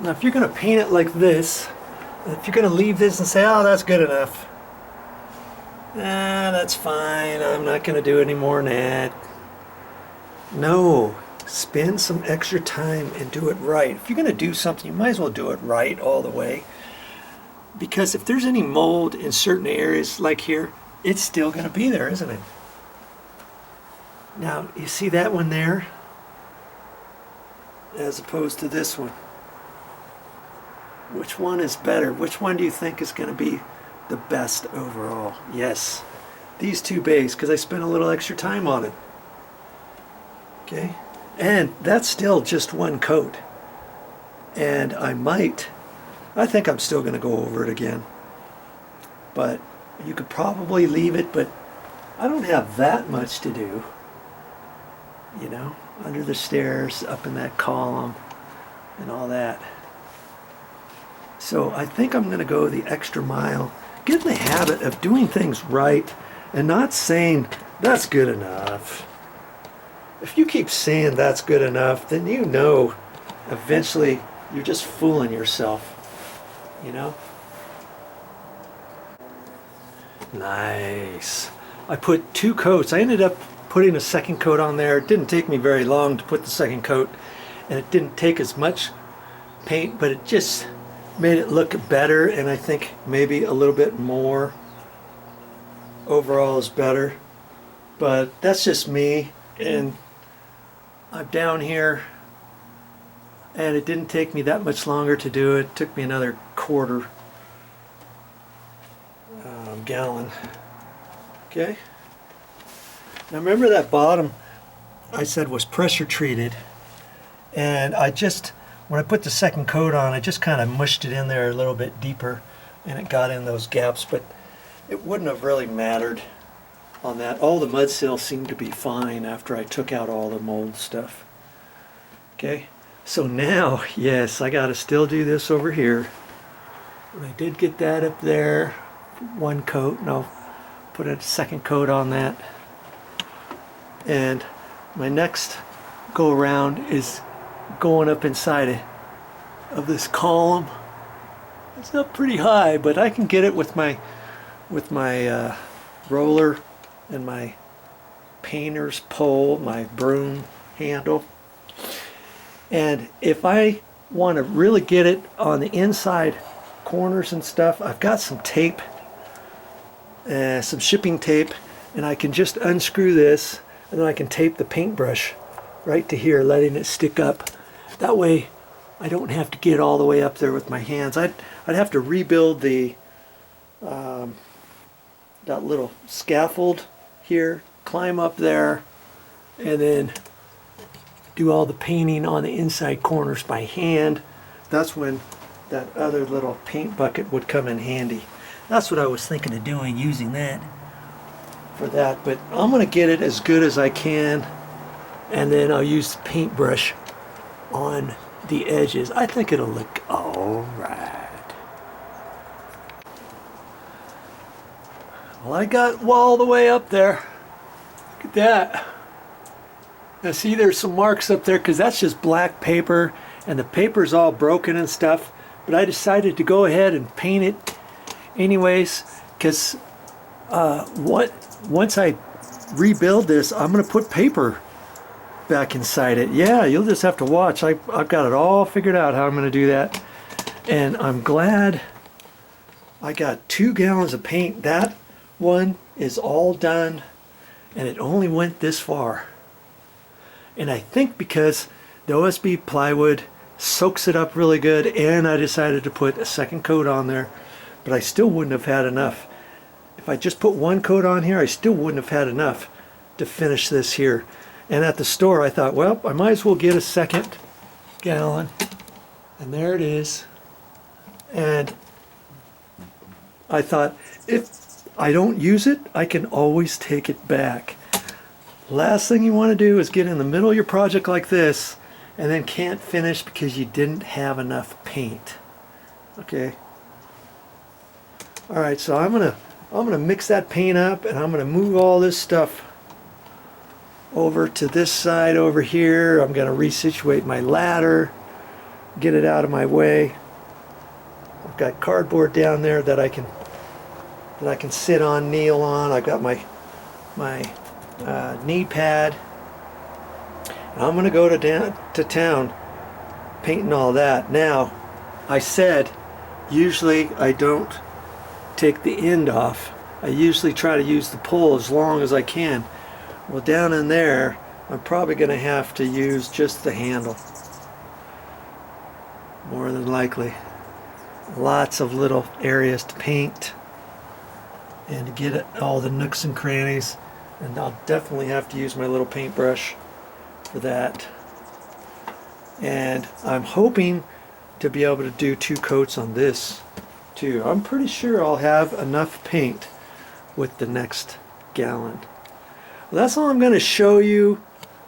Now if you're going to paint it like this, if you're going to leave this and say, oh, that's good enough, that's fine, I'm not going to do any more than that. No, spend some extra time and do it right. If you're going to do something, you might as well do it right all the way. Because if there's any mold in certain areas, like here, it's still going to be there, isn't it? Now, you see that one there? As opposed to this one. Which one is better? Which one do you think is going to be the best overall? Yes, these two bays, because I spent a little extra time on it. Okay, and that's still just one coat. And I think I'm still going to go over it again. But you could probably leave it, but I don't have that much to do. You know, under the stairs, up in that column, and all that. So I think I'm going to go the extra mile. Get in the habit of doing things right and not saying, that's good enough. If you keep saying that's good enough, then you know eventually you're just fooling yourself. You know? Nice. I put 2 coats. I ended up putting a second coat on there. It didn't take me very long to put the second coat, and it didn't take as much paint, but it just made it look better, and I think maybe a little bit more overall is better. But that's just me, and I'm down here, and it didn't take me that much longer to do it. It took me another quarter gallon. Okay. Now remember that bottom I said was pressure treated, and when I put the second coat on, I just kind of mushed it in there a little bit deeper, and it got in those gaps, but it wouldn't have really mattered on that. All the mud seals seemed to be fine after I took out all the mold stuff. Okay, so now, yes, I got to still do this over here. And I did get that up there, 1 coat, and I'll put a second coat on that. And my next go around is going up inside of this column. It's not pretty high, but I can get it with my roller and my painter's pole, my broom handle. And if I want to really get it on the inside corners and stuff, I've got some tape, some shipping tape, and I can just unscrew this, and then I can tape the paintbrush right to here, letting it stick up. That way I don't have to get all the way up there with my hands. I'd have to rebuild the that little scaffold here, climb up there, and then do all the painting on the inside corners by hand. That's when that other little paint bucket would come in handy. That's what I was thinking of doing, using that for that. But I'm going to get it as good as I can, and then I'll use the paintbrush on the edges. I think it'll look all right. Well, I got all the way up there. Look at that. Now see, there's some marks up there because that's just black paper, and the paper's all broken and stuff. But I decided to go ahead and paint it anyways, because once I rebuild this, I'm going to put paper back inside it. Yeah, you'll just have to watch. I've got it all figured out how I'm going to do that, and I'm glad I got 2 gallons of paint. That one is all done, and it only went this far. And I think because the OSB plywood soaks it up really good, and I decided to put a second coat on there, but I still wouldn't have had enough. If I just put 1 coat on here, I still wouldn't have had enough to finish this here. And at the store I thought, well, I might as well get a 2nd gallon, and there it is. And I thought, if I don't use it, I can always take it back. Last thing you want to do is get in the middle of your project like this and then can't finish because you didn't have enough paint. Okay. All right, so I'm gonna mix that paint up, and I'm gonna move all this stuff over to this side over here. I'm gonna resituate my ladder, get it out of my way. I've got cardboard down there that I can sit on, kneel on. I've got my knee pad. And I'm going to go to town painting all that. Now, I said usually I don't take the end off. I usually try to use the pull as long as I can. Well, down in there, I'm probably going to have to use just the handle. More than likely. Lots of little areas to paint and to get all the nooks and crannies. And I'll definitely have to use my little paintbrush for that. And I'm hoping to be able to do 2 coats on this too. I'm pretty sure I'll have enough paint with the next gallon. Well, that's all I'm going to show you.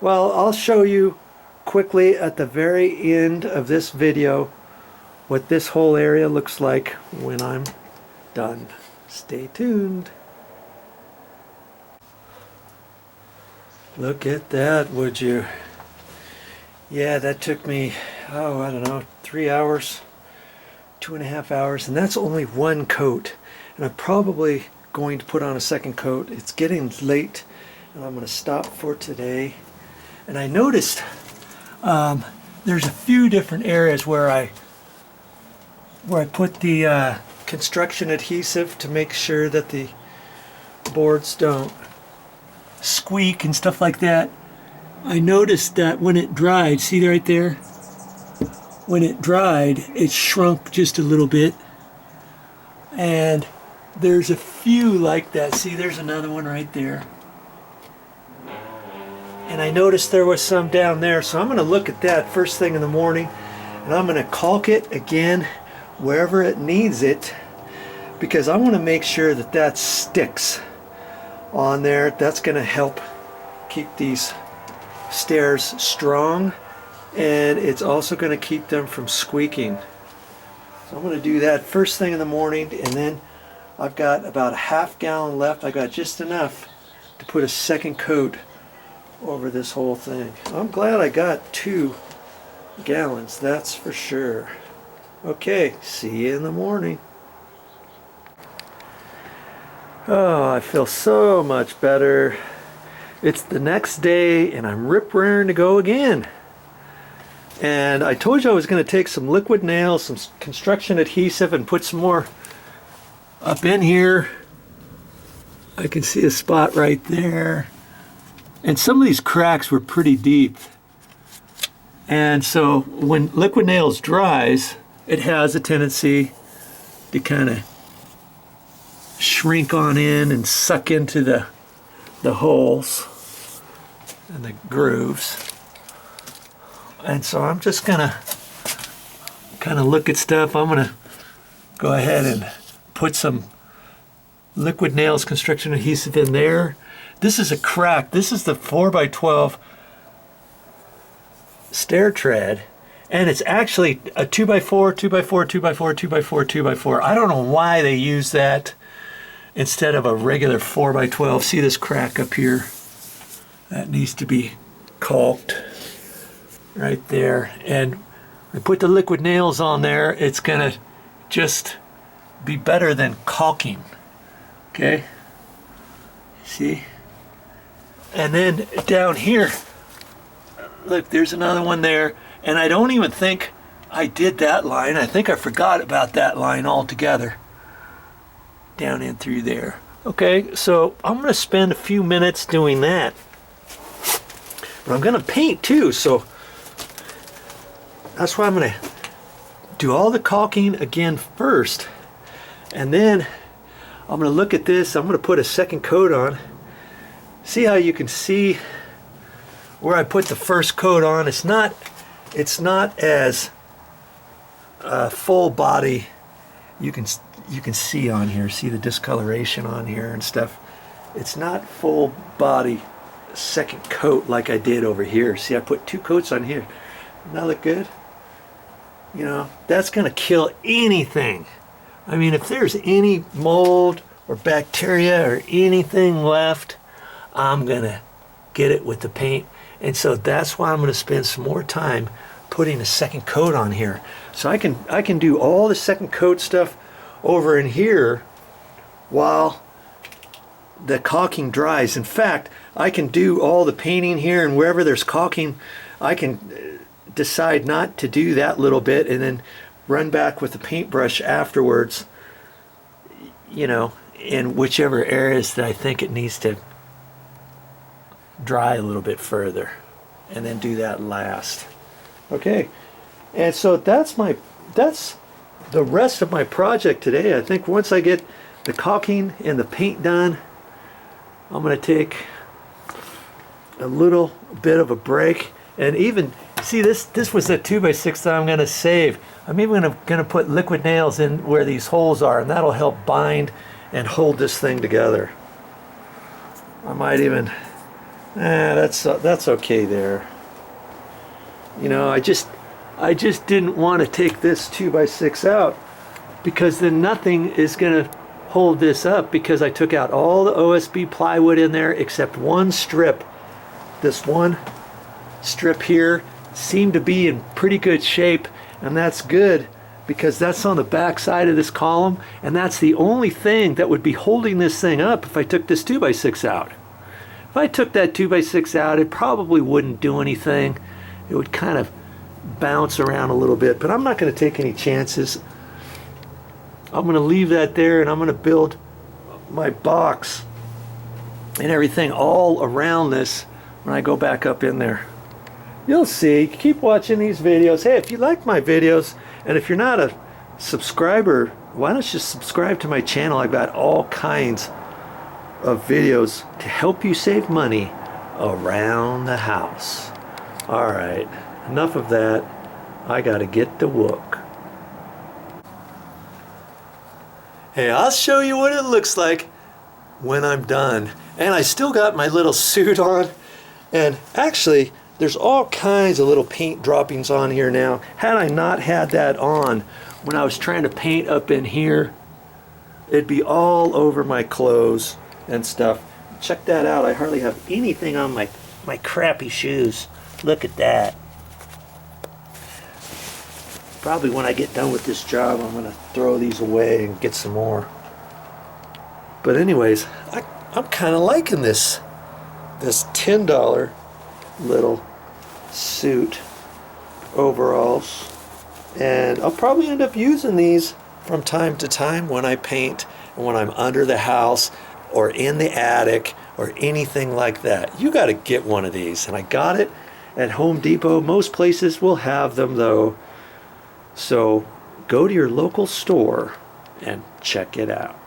Well, I'll show you quickly at the very end of this video what this whole area looks like when I'm done. Stay tuned. Look at that, would you? Yeah, that took me, oh, I don't know, 3 hours, 2.5 hours, and that's only 1 coat. And I'm probably going to put on a second coat. It's getting late, and I'm going to stop for today. And I noticed there's a few different areas where I put the construction adhesive to make sure that the boards don't squeak and stuff like that. I noticed that when it dried, see right there? When it dried, it shrunk just a little bit. And there's a few like that. See, there's another one right there. And I noticed there was some down there, so I'm going to look at that first thing in the morning, and I'm going to caulk it again wherever it needs it, because I want to make sure that that sticks on there. That's going to help keep these stairs strong, and it's also going to keep them from squeaking. So I'm going to do that first thing in the morning, and then I've got about a half gallon left. I got just enough to put a second coat over this whole thing. I'm glad I got 2 gallons, that's for sure. Okay, see you in the morning. Oh, I feel so much better. It's the next day and I'm rip-raring to go again. And I told you I was going to take some liquid nails, some construction adhesive, and put some more up in here. I can see a spot right there. And some of these cracks were pretty deep. And so when liquid nails dries, it has a tendency to kind of shrink on in and suck into the holes and the grooves. And so I'm just gonna kind of look at stuff. I'm gonna go ahead and put some liquid nails construction adhesive in there. This is a crack. This is the 4x12 stair tread, and it's actually a 2x4, 2x4, 2x4, 2x4, 2x4. I don't know why they use that instead of a regular 4x12. See this crack up here? That needs to be caulked right there. And I put the liquid nails on there. It's gonna just be better than caulking. Okay? See? And then down here, look, there's another one there. And I don't even think I did that line. I think I forgot about that line altogether. Down in through there. Okay, so I'm going to spend a few minutes doing that. But I'm going to paint too, so that's why I'm going to do all the caulking again first. And then I'm going to look at this. I'm going to put a second coat on. See how you can see where I put the first coat on? It's not as full body. You can see on here. See the discoloration on here and stuff. It's not full body second coat like I did over here. See, I put 2 coats on here. Doesn't that look good? You know, that's gonna kill anything. I mean, if there's any mold or bacteria or anything left, I'm gonna get it with the paint. And so that's why I'm gonna spend some more time putting a second coat on here. So I can do all the second coat stuff over in here while the caulking dries. In fact, I can do all the painting here, and wherever there's caulking, I can decide not to do that little bit and then run back with the paintbrush afterwards, you know, in whichever areas that I think it needs to dry a little bit further, and then do that last. Okay, and so that's the rest of my project today. I think once I get the caulking and the paint done, I'm going to take a little bit of a break. And even see, this was a 2x6 that I'm going to save. I'm even going to put liquid nails in where these holes are, and that'll help bind and hold this thing together. I might even that's okay there. You know, I just didn't want to take this 2x6 out, because then nothing is going to hold this up, because I took out all the OSB plywood in there except one strip. This one strip here seemed to be in pretty good shape, and that's good because that's on the back side of this column, and that's the only thing that would be holding this thing up if I took this 2x6 out. If I took that 2x6 out, it probably wouldn't do anything. It would kind of bounce around a little bit, but I'm not going to take any chances. I'm going to leave that there, and I'm going to build my box and everything all around this when I go back up in there. You'll see. Keep watching these videos. Hey, if you like my videos, and if you're not a subscriber, why don't you subscribe to my channel? I've got all kinds of videos to help you save money around the house. All right, enough of that. I got to get to work. Hey, I'll show you what it looks like when I'm done. And I still got my little suit on. And actually, there's all kinds of little paint droppings on here now. Had I not had that on when I was trying to paint up in here, it'd be all over my clothes and stuff. Check that out. I hardly have anything on my crappy shoes. Look at that. Probably when I get done with this job, I'm going to throw these away and get some more. But anyways, I'm kind of liking this $10 little suit overalls. And I'll probably end up using these from time to time when I paint and when I'm under the house or in the attic or anything like that. You got to get one of these. And I got it at Home Depot. Most places will have them though. So go to your local store and check it out.